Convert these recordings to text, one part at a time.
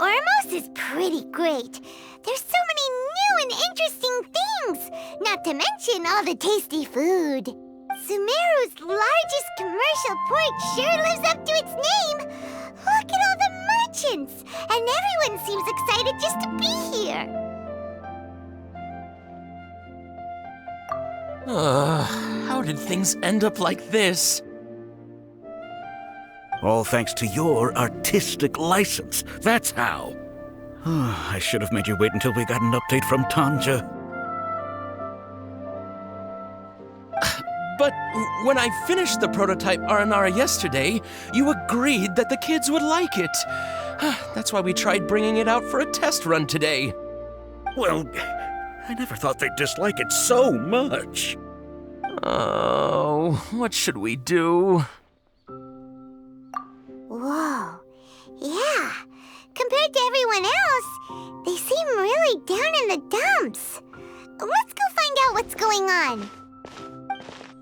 Ormos is pretty great. There's so many new and interesting things, not to mention all the tasty food. Sumeru's largest commercial port sure lives up to its name. Look at all the merchants, and everyone seems excited just to be here. How did things end up like this? All thanks to your artistic license. That's how. I should have made you wait until we got an update from Tanja. But when I finished the prototype Aranara yesterday, you agreed that the kids would like it. That's why we tried bringing it out for a test run today. Well, I never thought they'd dislike it so much. Oh, what should we do? Whoa. Yeah. Compared to everyone else, they seem really down in the dumps. Let's go find out what's going on.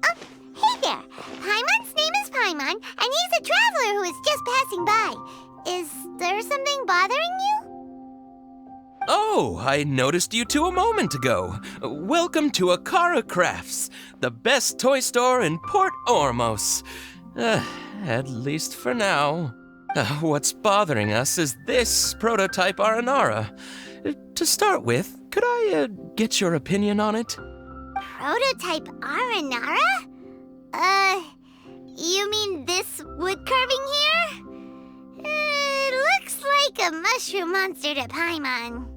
Oh, hey there. Paimon's name is Paimon, and he's a traveler who is just passing by. Is there something bothering you? Oh, I noticed you two a moment ago. Welcome to Akara Crafts, the best toy store in Port Ormos. At least for now. What's bothering us is this prototype Aranara. To start with, could I get your opinion on it? Prototype Aranara? You mean this wood carving here? It looks like a mushroom monster to Paimon.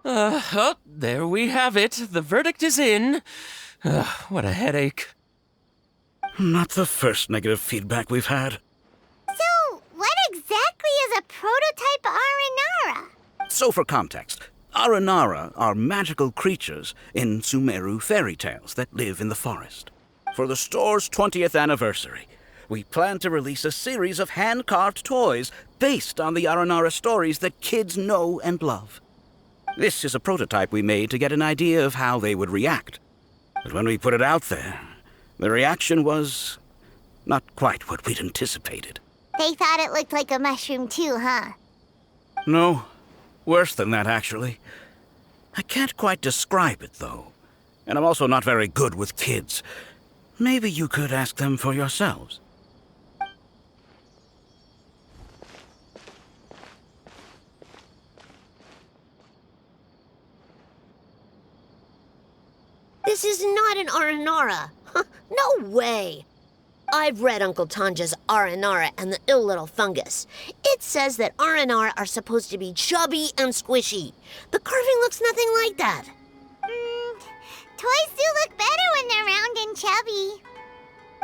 Oh, there we have it. The verdict is in. What a headache. Not the first negative feedback we've had. So, what exactly is a prototype Aranara? So for context, Aranara are magical creatures in Sumeru fairy tales that live in the forest. For the store's 20th anniversary, we plan to release a series of hand-carved toys based on the Aranara stories that kids know and love. This is a prototype we made to get an idea of how they would react. But when we put it out there, the reaction was not quite what we'd anticipated. They thought it looked like a mushroom too, huh? No, worse than that, actually. I can't quite describe it, though. And I'm also not very good with kids. Maybe you could ask them for yourselves. This is not an Aranara. No way. I've read Uncle Tanja's Aranara and the Ill Little Fungus. It says that Aranara are supposed to be chubby and squishy. The carving looks nothing like that. Toys do look better when they're round and chubby.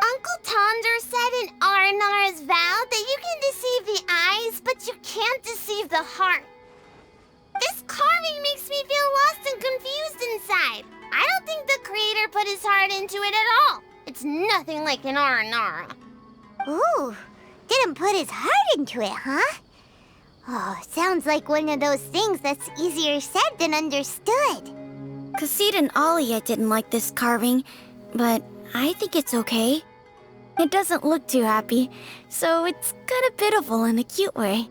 Uncle Tonder said in Aranara's vow that you can deceive the eyes, but you can't deceive the heart. This carving makes me feel lost and confused inside. I don't think the creator put his heart into it at all. It's nothing like an Aranara. Ooh, didn't put his heart into it, huh? Oh, sounds like one of those things that's easier said than understood. Kassid and Alia didn't like this carving, but I think it's okay. It doesn't look too happy, so it's kind of pitiful in a cute way.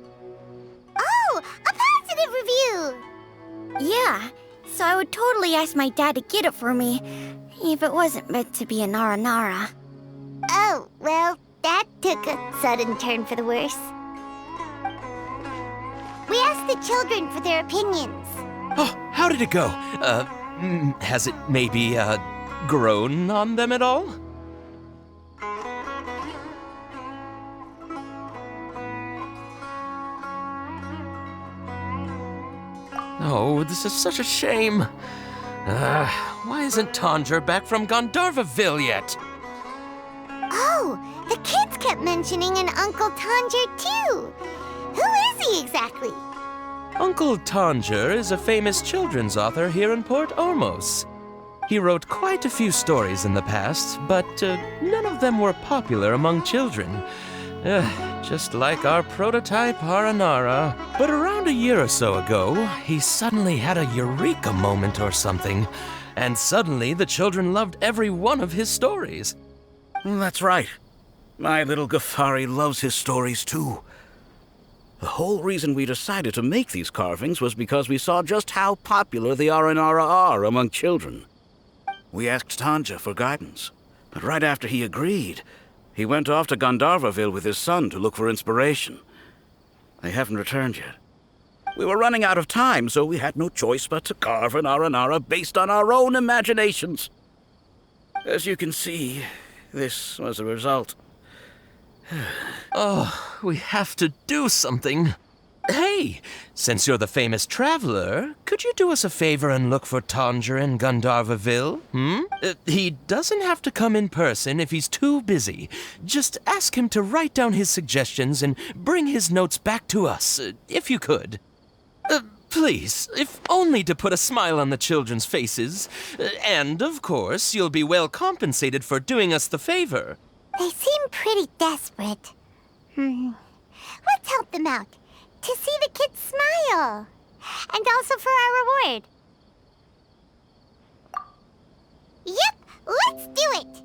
Oh, a positive review! Yeah, so I would totally ask my dad to get it for me, if it wasn't meant to be an Aranara. Oh, well, that took a sudden turn for the worse. We asked the children for their opinions. Oh, how did it go? Has it maybe, grown on them at all? Oh, this is such a shame. Why isn't Tanja back from Gandharvaville yet? Oh, the kids kept mentioning an Uncle Tanger, too. Who is he exactly? Uncle Tanger is a famous children's author here in Port Ormos. He wrote quite a few stories in the past, but none of them were popular among children. Just like our prototype Aranara. But around a year or so ago, he suddenly had a eureka moment or something, and suddenly the children loved every one of his stories. That's right. My little Ghaffari loves his stories too. The whole reason we decided to make these carvings was because we saw just how popular the Aranara are among children. We asked Tanja for guidance, but right after he agreed, he went off to Gandharvaville with his son to look for inspiration. They haven't returned yet. We were running out of time, so we had no choice but to carve an Aranara based on our own imaginations. As you can see, this was the result. Oh, we have to do something. Hey, since you're the famous traveler, could you do us a favor and look for Tanger in Gandharvaville? He doesn't have to come in person if he's too busy. Just ask him to write down his suggestions and bring his notes back to us, if you could. Please, if only to put a smile on the children's faces. And, of course, you'll be well compensated for doing us the favor. They seem pretty desperate. Let's help them out. To see the kids smile. And also for our reward. Yep, let's do it!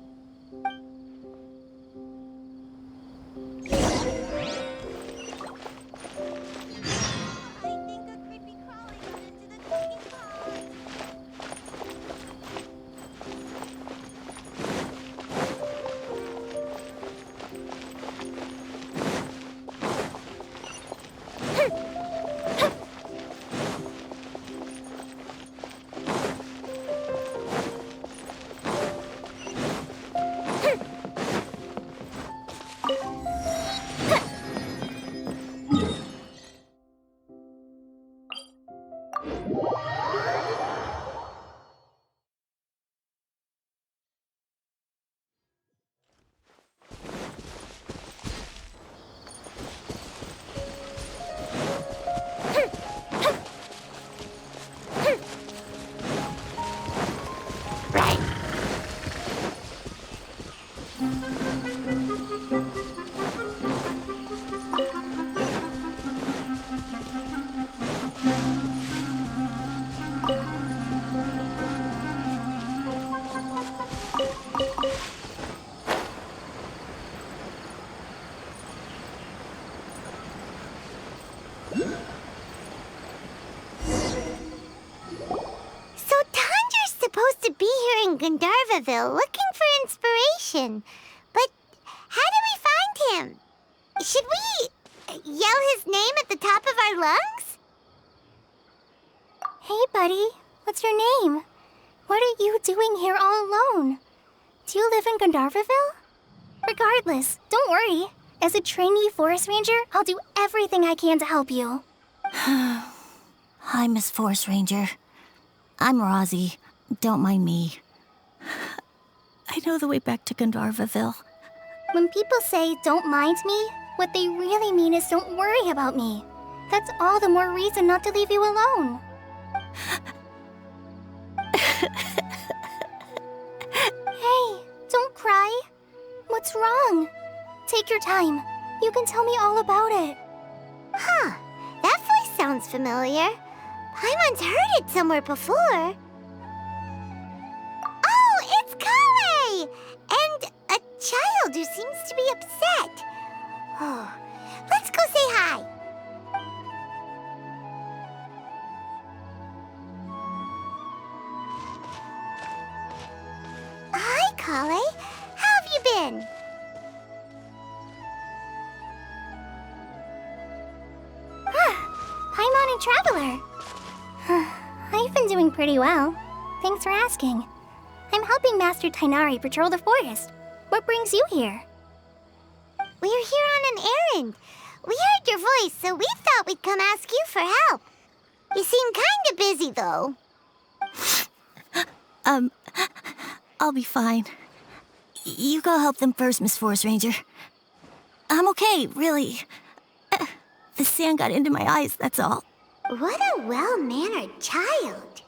Gandharvaville looking for inspiration. But how do we find him? Should we yell his name at the top of our lungs? Hey, buddy. What's your name? What are you doing here all alone? Do you live in Gandharvaville? Regardless, don't worry. As a trainee forest ranger, I'll do everything I can to help you. Hi, Miss Forest Ranger. I'm Rozzy. Don't mind me. I know the way back to Gandharvaville. When people say, don't mind me, what they really mean is don't worry about me. That's all the more reason not to leave you alone. Hey, don't cry. What's wrong? Take your time. You can tell me all about it. Huh, that voice sounds familiar. Paimon's heard it somewhere before. And a child who seems to be upset. Oh, let's go say hi. Hi, Kale. How have you been? Paimon and Traveler. I've been doing pretty well. Thanks for asking. I'm helping Master Tainari patrol the forest. What brings you here? We're here on an errand. We heard your voice, so we thought we'd come ask you for help. You seem kinda busy, though. I'll be fine. You go help them first, Miss Forest Ranger. I'm okay, really. The sand got into my eyes, that's all. What a well-mannered child.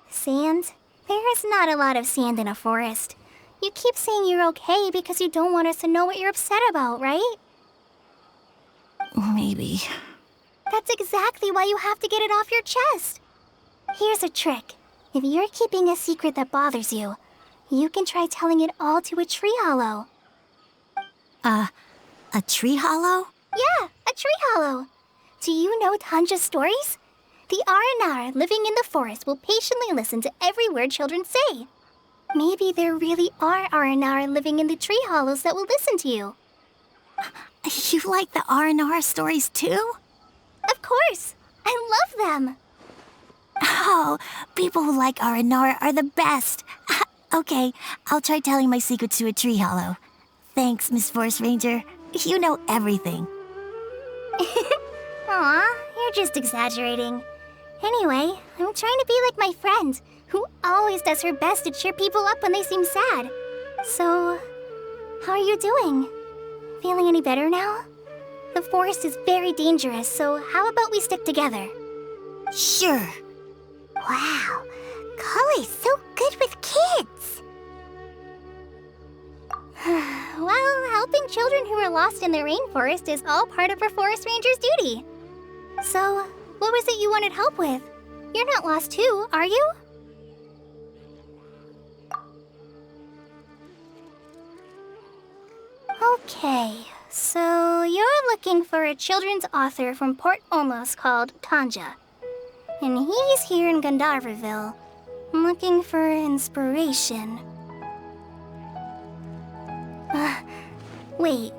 Sand? There is not a lot of sand in a forest. You keep saying you're okay because you don't want us to know what you're upset about, right? Maybe. That's exactly why you have to get it off your chest. Here's a trick. If you're keeping a secret that bothers you, You can try telling it all to a tree hollow. A tree hollow? Yeah, a tree hollow. Do you know Tanja's stories? The Aranar living in the forest will patiently listen to every word children say. Maybe there really are Aranar living in the tree hollows that will listen to you. You like the R&R stories too? Of course! I love them! Oh, people who like R&R are the best. Okay, I'll try telling my secrets to a tree hollow. Thanks, Miss Forest Ranger. You know everything. Aw, you're just exaggerating. Anyway, I'm trying to be like my friend, who always does her best to cheer people up when they seem sad. So, how are you doing? Feeling any better now? The forest is very dangerous, so how about we stick together? Sure. Wow, Kale's so good with kids. Well, helping children who are lost in the rainforest is all part of our forest ranger's duty. So, what was it you wanted help with? You're not lost too, are you? Okay, so you're looking for a children's author from Port Ormos called Tanja. And he's here in Gandharville, looking for inspiration. Wait,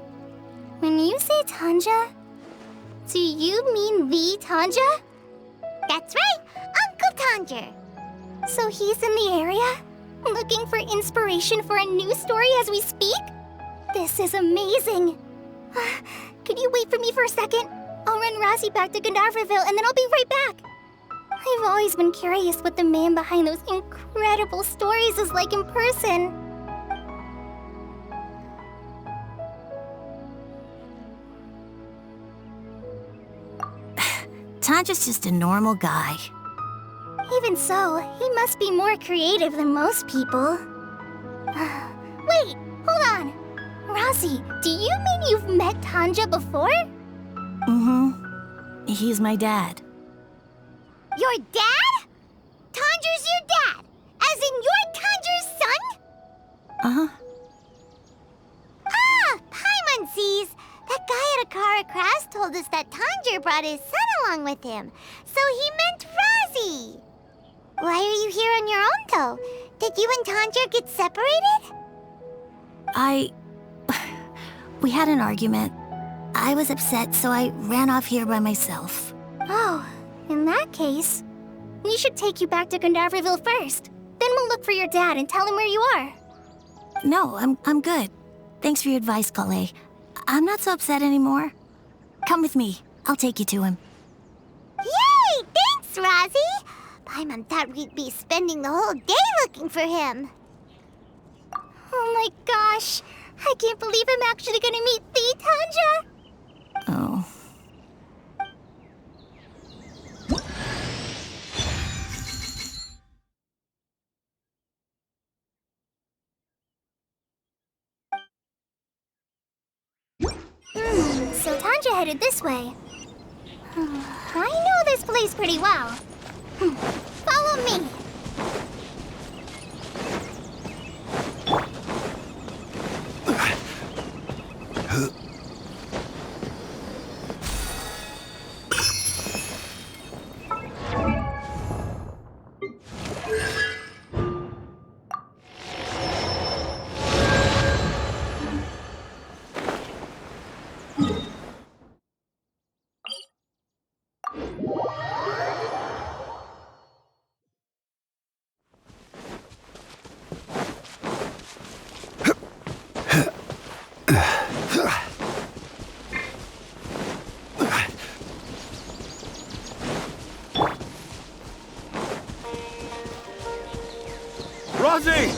when you say Tanja, do you mean the Tanja? That's right, Uncle Tanger. So he's in the area, looking for inspiration for a new story as we speak? This is amazing. Could you wait for me for a second? I'll run Razzie back to Gandharville and then I'll be right back. I've always been curious what the man behind those incredible stories is like in person. Tanja's just a normal guy. Even so, he must be more creative than most people. Wait, hold on. Razzie, do you mean you've met Tanja before? Mm-hmm. He's my dad. Your dad? Tanger's your dad? As in you're Tanger's son? Uh-huh. Ah, Paimon sees. That guy at Akara Crafts told us that Tanger brought his son along with him. So he meant Razzie. Why are you here on your own, though? Did you and Tanger get separated? We had an argument. I was upset, so I ran off here by myself. Oh, in that case, we should take you back to Gandharville first. Then we'll look for your dad and tell him where you are. No, I'm good. Thanks for your advice, Kale. I'm not so upset anymore. Come with me. I'll take you to him. Yay! Thanks, Razzie! Paimon thought we'd be spending the whole day looking for him. Oh my gosh! I can't believe I'm actually gonna meet the Tanja! Oh. So Tanja headed this way. I know this place pretty well. Follow me. Razzie!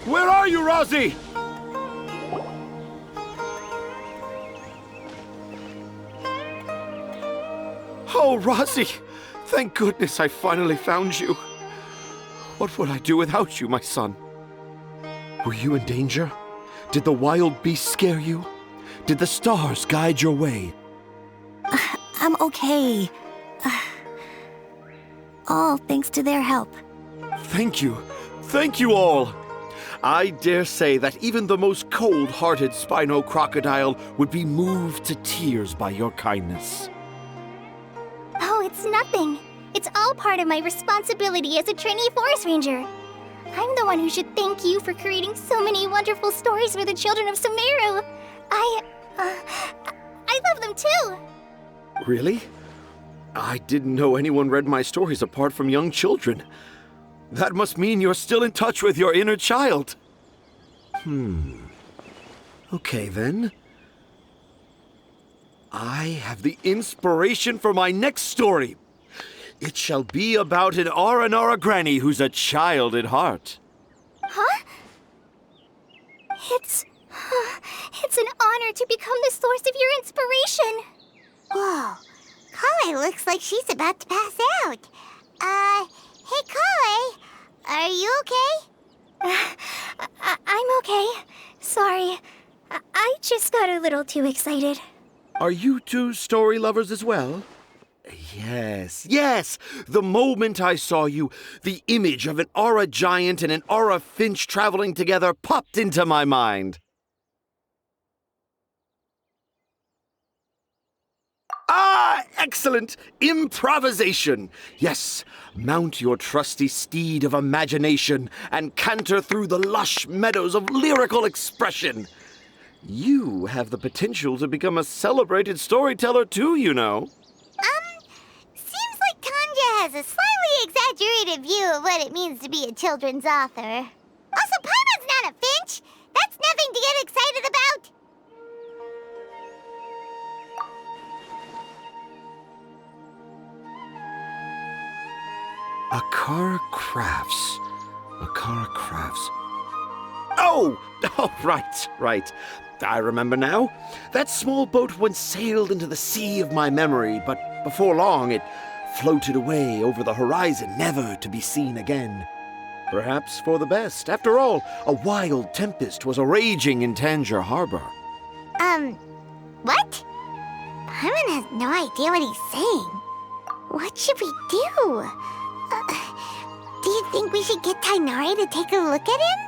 Where are you, Razzie? Oh, Razzie! Thank goodness I finally found you. What would I do without you, my son? Were you in danger? Did the wild beasts scare you? Did the stars guide your way? I'm okay. All thanks to their help. Thank you. Thank you all. I dare say that even the most cold-hearted Spino crocodile would be moved to tears by your kindness. Oh, it's nothing. It's all part of my responsibility as a trainee forest ranger. I'm the one who should thank you for creating so many wonderful stories for the children of Sumeru. I love them too. Really? I didn't know anyone read my stories apart from young children. That must mean you're still in touch with your inner child. Okay, then. I have the inspiration for my next story. It shall be about an Aranara granny who's a child at heart. Huh? It's an honor to become the source of your inspiration. Whoa. Kale looks like she's about to pass out. Hey, Kale. Are you okay? I'm okay. Sorry. I just got a little too excited. Are you two story lovers as well? Yes. The moment I saw you, the image of an Aura giant and an Aura finch traveling together popped into my mind. Ah, excellent! Improvisation! Yes, mount your trusty steed of imagination and canter through the lush meadows of lyrical expression. You have the potential to become a celebrated storyteller too, you know. Seems like Tanja has a slightly exaggerated view of what it means to be a children's author. Also, Paimon's not a finch. That's nothing to get excited about. Akara Crafts. Oh, right. I remember now. That small boat once sailed into the sea of my memory, but before long it floated away over the horizon, never to be seen again. Perhaps for the best. After all, a wild tempest was a-raging in Tangier Harbor. What? Paimon has no idea what he's saying. What should we do? Do you think we should get Tainari to take a look at him?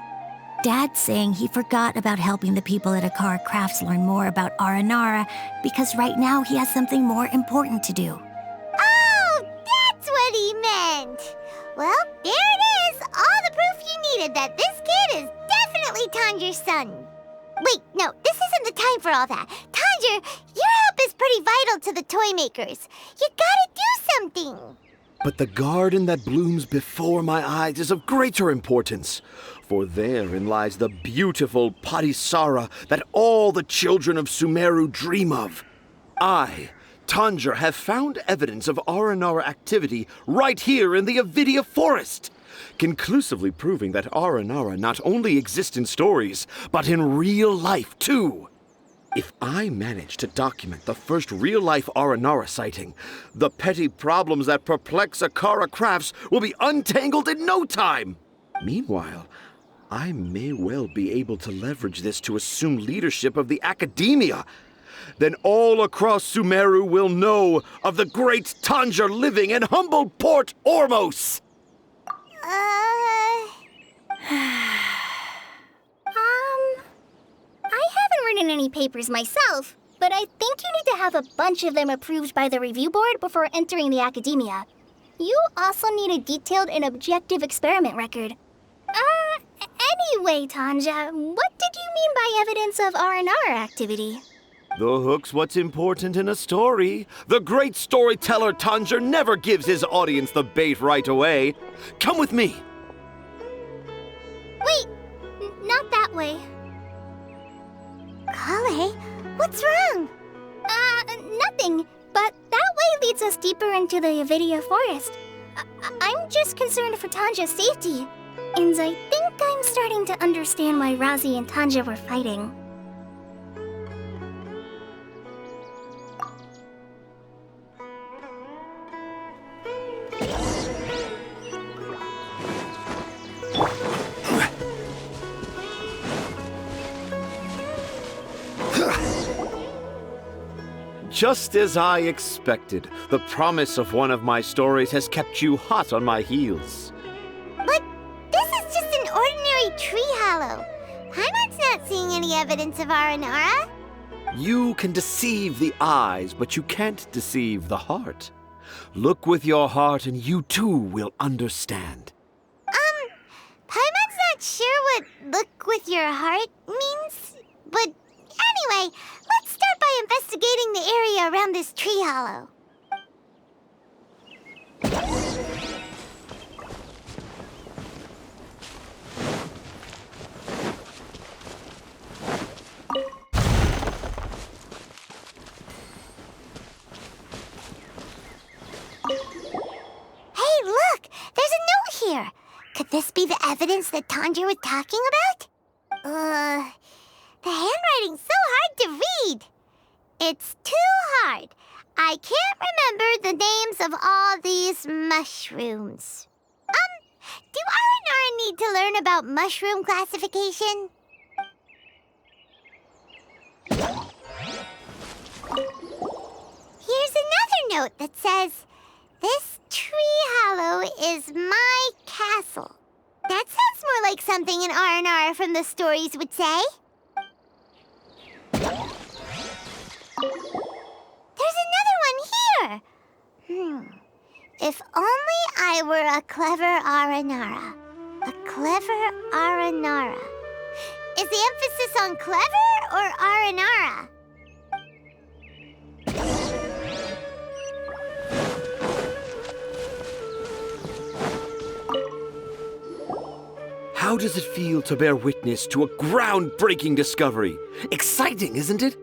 Dad's saying he forgot about helping the people at Akara Crafts learn more about Aranara because right now he has something more important to do. Oh, that's what he meant. Well, there it is. All the proof you needed that this kid is definitely Tanger's son. Wait, no, this isn't the time for all that. Tanger, your help is pretty vital to the toy makers. You gotta do something. But the garden that blooms before my eyes is of greater importance, for therein lies the beautiful Patisara that all the children of Sumeru dream of. I, Tanger, have found evidence of Aranara activity right here in the Avidia forest, conclusively proving that Aranara not only exists in stories, but in real life too. If I manage to document the first real-life Aranara sighting, the petty problems that perplex Akara Crafts will be untangled in no time. Meanwhile, I may well be able to leverage this to assume leadership of the academia. Then all across Sumeru will know of the great Tanger living in humble Port Ormos. I haven't written any papers myself, but I think you need to have a bunch of them approved by the review board before entering the academia. You also need a detailed and objective experiment record. Anyway, Tanja, what did you mean by evidence of R&R activity? The hook's what's important in a story. The great storyteller Tanger never gives his audience the bait right away. Come with me. Wait, not that way. Kale, what's wrong? Nothing. But that way leads us deeper into the Avidia forest. I'm just concerned for Tanja's safety. And I think I'm starting to understand why Razi and Tanja were fighting. Just as I expected, the promise of one of my stories has kept you hot on my heels. But this is just an ordinary inside Tree Hollow. Paimon's not seeing any evidence of Aranara. You can deceive the eyes, but you can't deceive the heart. Look with your heart and you too will understand. Paimon's not sure what look with your heart means. But anyway, let's start by investigating the area around this tree hollow. Hey, look! There's a note here! Could this be the evidence that Tanja was talking about? The handwriting's so hard to read. It's too hard. I can't remember the names of all these mushrooms. Do Aranara need to learn about mushroom classification? Here's another note that says, "This tree hollow is my castle." That sounds more like something an Aranara from the stories would say. There's another one here. If only I were a clever Aranara. A clever Aranara. Is the emphasis on clever or Aranara? How does it feel to bear witness to a groundbreaking discovery? Exciting, isn't it?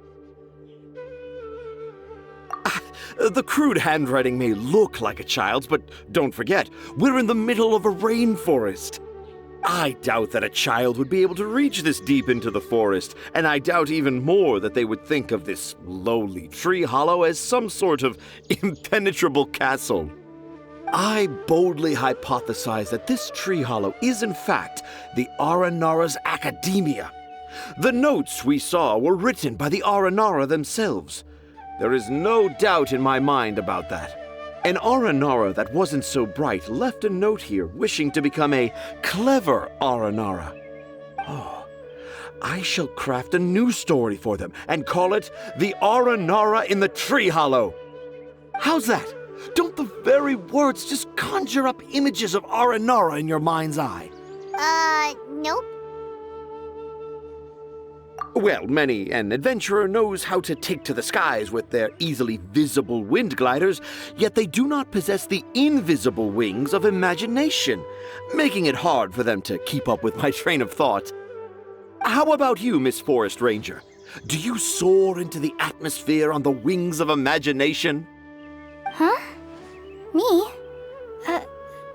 The crude handwriting may look like a child's, but don't forget, we're in the middle of a rainforest. I doubt that a child would be able to reach this deep into the forest, and I doubt even more that they would think of this lowly tree hollow as some sort of impenetrable castle. I boldly hypothesize that this tree hollow is in fact the Aranara's academia. The notes we saw were written by the Aranara themselves. There is no doubt in my mind about that. An Aranara that wasn't so bright left a note here wishing to become a clever Aranara. Oh, I shall craft a new story for them and call it The Aranara in the Tree Hollow. How's that? Don't the very words just conjure up images of Aranara in your mind's eye? Nope. Well, many an adventurer knows how to take to the skies with their easily visible wind gliders, yet they do not possess the invisible wings of imagination, making it hard for them to keep up with my train of thought. How about you, Miss Forest Ranger? Do you soar into the atmosphere on the wings of imagination? Huh? Me?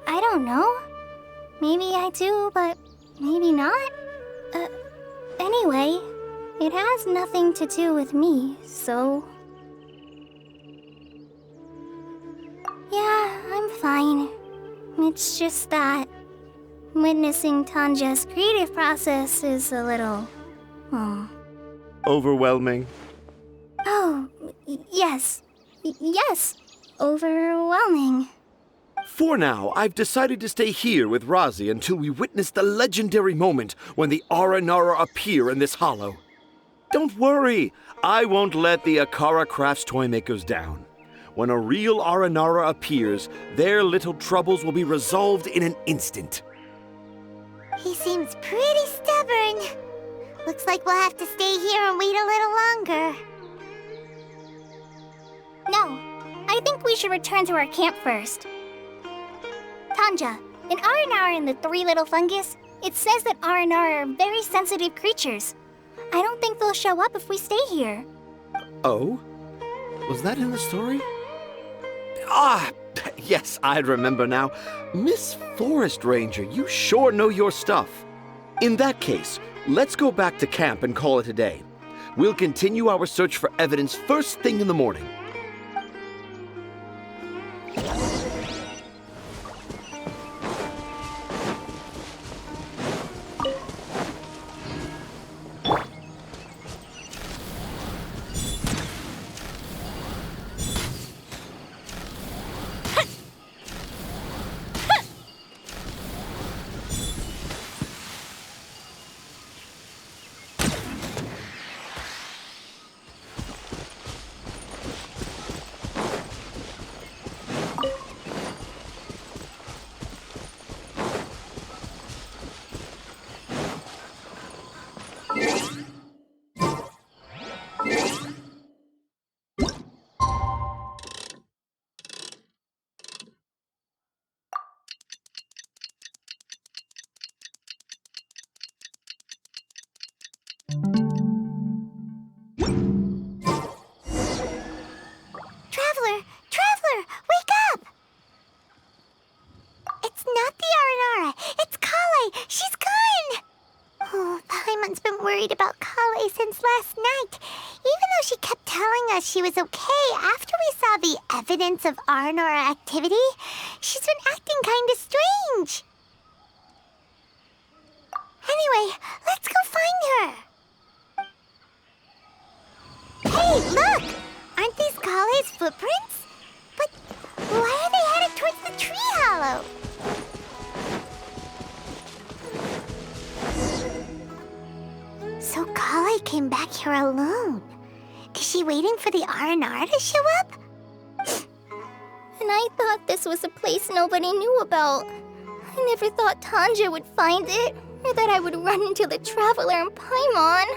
I don't know. Maybe I do, but maybe not. Anyway, it has nothing to do with me, so... Yeah, I'm fine. It's just that witnessing Tanja's creative process is a little... Overwhelming. Oh, yes. Yes, overwhelming. For now, I've decided to stay here with Razi until we witness the legendary moment when the Aranara appear in this hollow. Don't worry, I won't let the Akara Crafts toymakers down. When a real Aranara appears, their little troubles will be resolved in an instant. He seems pretty stubborn. Looks like we'll have to stay here and wait a little longer. No, I think we should return to our camp first. Tanja, in Aranara and the Three Little Fungus, it says that Aranara are very sensitive creatures. I don't think they'll show up if we stay here. Oh? Was that in the story? Ah, yes, I remember now. Miss Forest Ranger, you sure know your stuff. In that case, let's go back to camp and call it a day. We'll continue our search for evidence first thing in the morning. It's not the Aranara. It's Kale. She's gone. Oh, Paimon's been worried about Kale since last night. Even though she kept telling us she was okay after we saw the evidence of Aranara activity, she's been acting kind of strange. Anyway, let's go find her. Hey, look! Aren't these Kale's footprints? But why are they headed towards the tree hollow? So Kale came back here alone. Is she waiting for the Aranara to show up? And I thought this was a place nobody knew about. I never thought Tanja would find it, or that I would run into the Traveler and Paimon.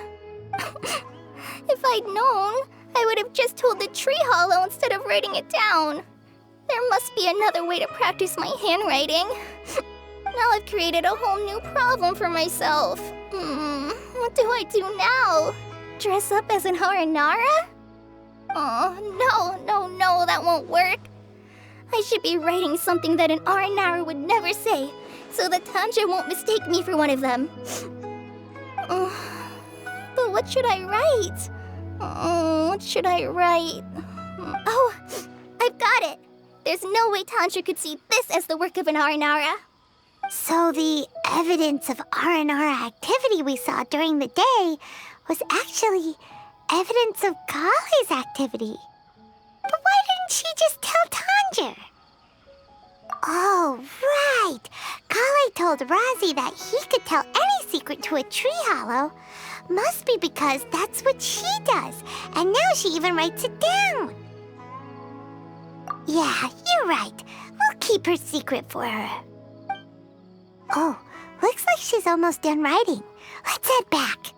If I'd known, I would have just told the tree hollow instead of writing it down. There must be another way to practice my handwriting. Now I've created a whole new problem for myself. What do I do now? Dress up as an Aranara? Oh, no, that won't work. I should be writing something that an Aranara would never say, so that Tanja won't mistake me for one of them. But what should I write? What should I write? Oh, I've got it! There's no way Tanja could see this as the work of an Aranara. So the evidence of Aranara activity we saw during the day was actually evidence of Kale's activity. But why didn't she just tell Tanja? Oh, right. Kale told Razi that he could tell any secret to a tree hollow. Must be because that's what she does, and now she even writes it down. Yeah, you're right. We'll keep her secret for her. Oh, looks like she's almost done writing. Let's head back.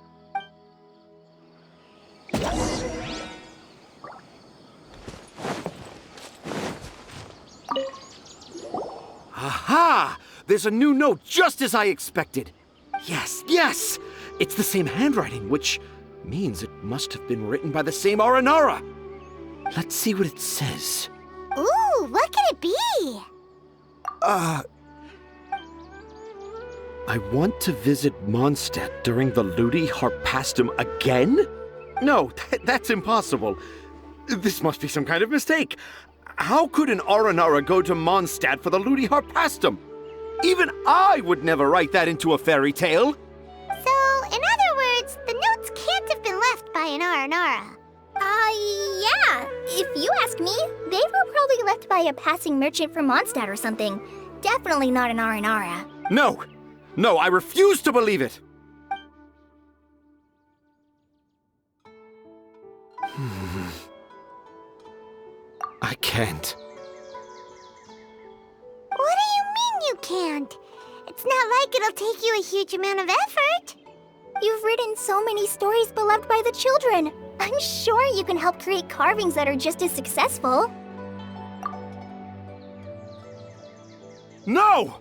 Aha! There's a new note just as I expected. Yes! It's the same handwriting, which means it must have been written by the same Aranara. Let's see what it says. Ooh, what can it be? I want to visit Mondstadt during the Ludi Harpastum again? No, that's impossible. This must be some kind of mistake. How could an Aranara go to Mondstadt for the Ludi Harpastum? Even I would never write that into a fairy tale. So, in other words, the notes can't have been left by an Aranara. Yeah. If you ask me, they were probably left by a passing merchant from Mondstadt or something. Definitely not an Aranara. No, I refuse to believe it. I can't. What do you mean you can't? It's not like it'll take you a huge amount of effort. You've written so many stories beloved by the children. I'm sure you can help create carvings that are just as successful. No!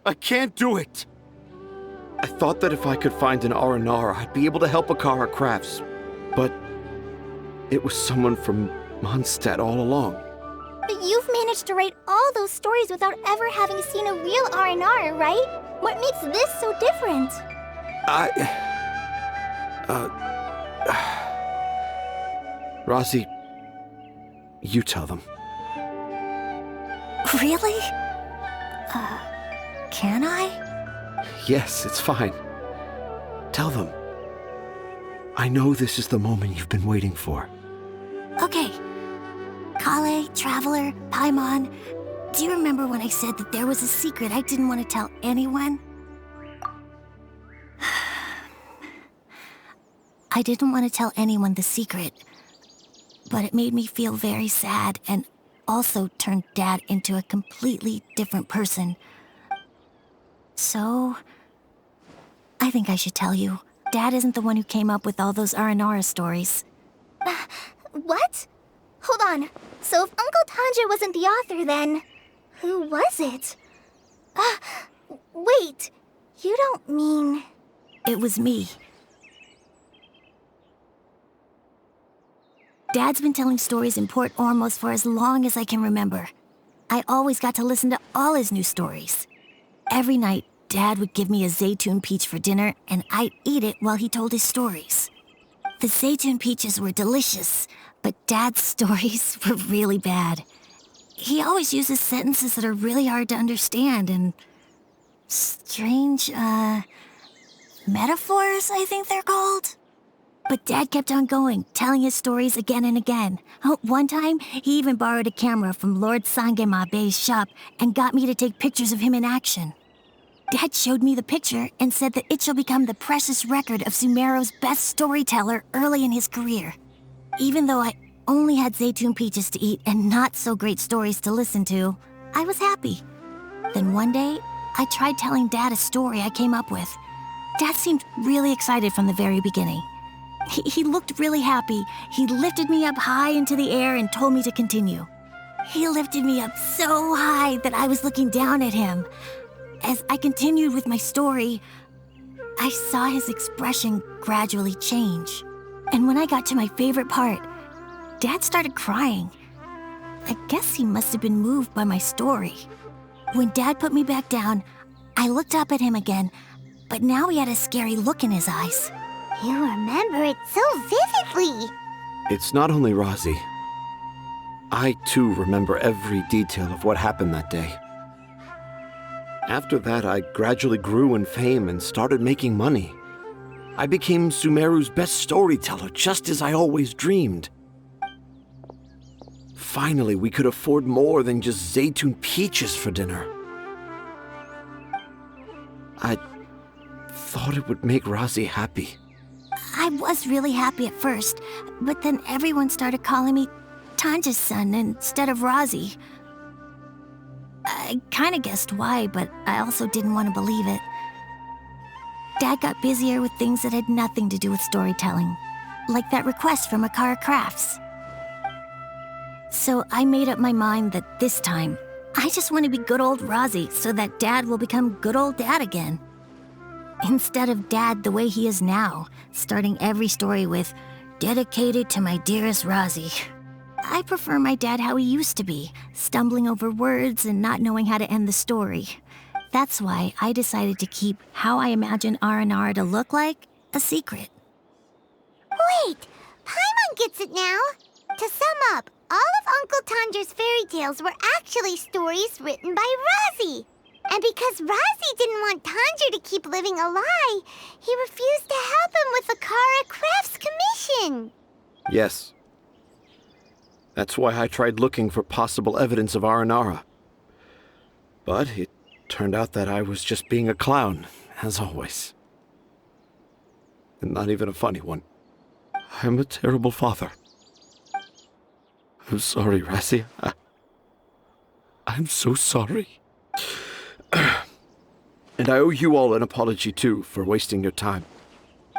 I can't do it. I thought that if I could find an Aranara, I'd be able to help Akara Crafts. But it was someone from Mondstadt all along. But you've managed to write all those stories without ever having seen a real Aranara, right? What makes this so different? Razi, you tell them. Really? Can I? Yes, it's fine. Tell them. I know this is the moment you've been waiting for. Okay. Kale, Traveler, Paimon, do you remember when I said that there was a secret I didn't want to tell anyone? I didn't want to tell anyone the secret, but it made me feel very sad and also turned Dad into a completely different person. So, I think I should tell you. Dad isn't the one who came up with all those Aranara stories. What? Hold on. So if Uncle Tanja wasn't the author, then who was it? Wait. You don't mean... It was me. Dad's been telling stories in Port Ormos for as long as I can remember. I always got to listen to all his new stories. Every night, Dad would give me a Zaytun peach for dinner, and I'd eat it while he told his stories. The Zaytun peaches were delicious, but Dad's stories were really bad. He always uses sentences that are really hard to understand and strange, metaphors, I think they're called. But Dad kept on going, telling his stories again and again. One time, he even borrowed a camera from Lord Sangemabe's shop and got me to take pictures of him in action. Dad showed me the picture and said that it shall become the precious record of Sumeru's best storyteller early in his career. Even though I only had Zaytun peaches to eat and not so great stories to listen to, I was happy. Then one day, I tried telling Dad a story I came up with. Dad seemed really excited from the very beginning. He looked really happy. He lifted me up high into the air and told me to continue. He lifted me up so high that I was looking down at him. As I continued with my story, I saw his expression gradually change. And when I got to my favorite part, Dad started crying. I guess he must have been moved by my story. When Dad put me back down, I looked up at him again, but now he had a scary look in his eyes. You remember it so vividly. It's not only Rosie. I, too, remember every detail of what happened that day. After that, I gradually grew in fame and started making money. I became Sumeru's best storyteller, just as I always dreamed. Finally, we could afford more than just Zaytun peaches for dinner. I thought it would make Rosie happy. I was really happy at first, but then everyone started calling me Tanja's son instead of Rosie. I kind of guessed why, but I also didn't want to believe it. Dad got busier with things that had nothing to do with storytelling, like that request from Akara Crafts. So I made up my mind that this time, I just want to be good old Rosie so that Dad will become good old Dad again. Instead of Dad the way he is now, starting every story with, "Dedicated to my dearest Rosie." I prefer my dad how he used to be, stumbling over words and not knowing how to end the story. That's why I decided to keep how I imagine Aranara to look like a secret. Wait, Paimon gets it now. To sum up, all of Uncle Tandra's fairy tales were actually stories written by Rosie. And because Rosie didn't want Tandra to keep living a lie, he refused to help him with the Akara Crafts commission. Yes. That's why I tried looking for possible evidence of Aranara. But it turned out that I was just being a clown, as always. And not even a funny one. I'm a terrible father. I'm sorry, Rassi. I'm so sorry. And I owe you all an apology, too, for wasting your time.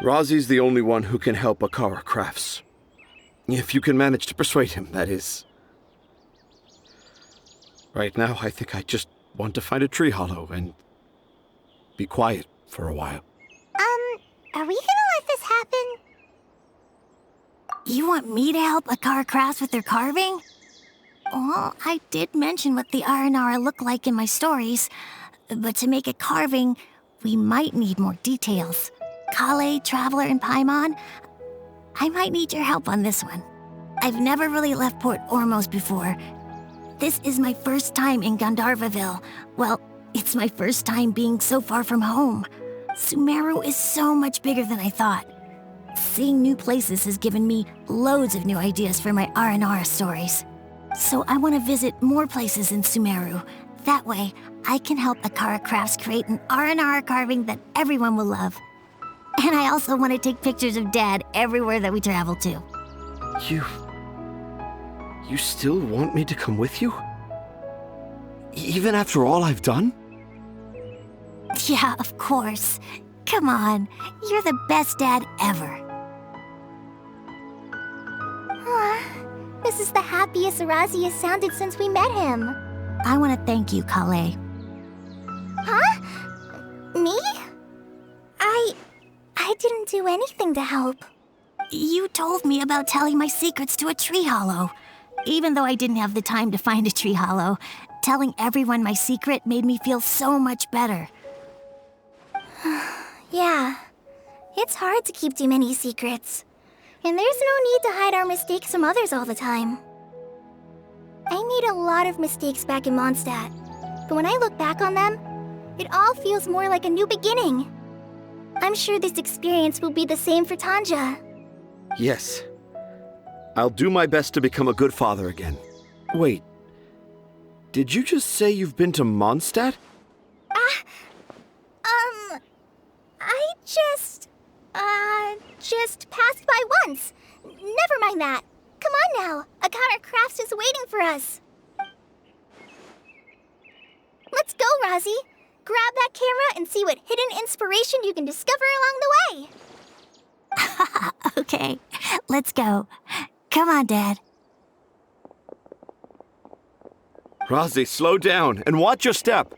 Rosie's the only one who can help Akara Crafts. If you can manage to persuade him, that is. Right now, I think I just want to find a tree hollow and be quiet for a while. Are we gonna let this happen? You want me to help Akara Crafts with their carving? Well, I did mention what the Aranara look like in my stories, but to make a carving, we might need more details. Kale, Traveler, and Paimon, I might need your help on this one. I've never really left Port Ormos before. This is my first time in Gandharvaville. Well, it's my first time being so far from home. Sumeru is so much bigger than I thought. Seeing new places has given me loads of new ideas for my Aranara stories. So I want to visit more places in Sumeru. That way, I can help Akara Crafts create an Aranara carving that everyone will love. And I also want to take pictures of Dad everywhere that we travel to. You still want me to come with you? Even after all I've done? Yeah, of course. Come on, you're the best dad ever. This is the happiest Razi has sounded since we met him. I want to thank you, Kale. Huh? Me? I didn't do anything to help. You told me about telling my secrets to a tree hollow. Even though I didn't have the time to find a tree hollow, telling everyone my secret made me feel so much better. Yeah, it's hard to keep too many secrets. And there's no need to hide our mistakes from others all the time. I made a lot of mistakes back in Mondstadt, but when I look back on them, it all feels more like a new beginning. I'm sure this experience will be the same for Tanja. Yes. I'll do my best to become a good father again. Wait. Did you just say you've been to Mondstadt? I just passed by once. Never mind that. Come on now. Akara Crafts is waiting for us. Let's go, Rozzy. Grab that camera and see what hidden inspiration you can discover along the way. Okay, let's go. Come on, Dad. Rozzy, slow down and watch your step.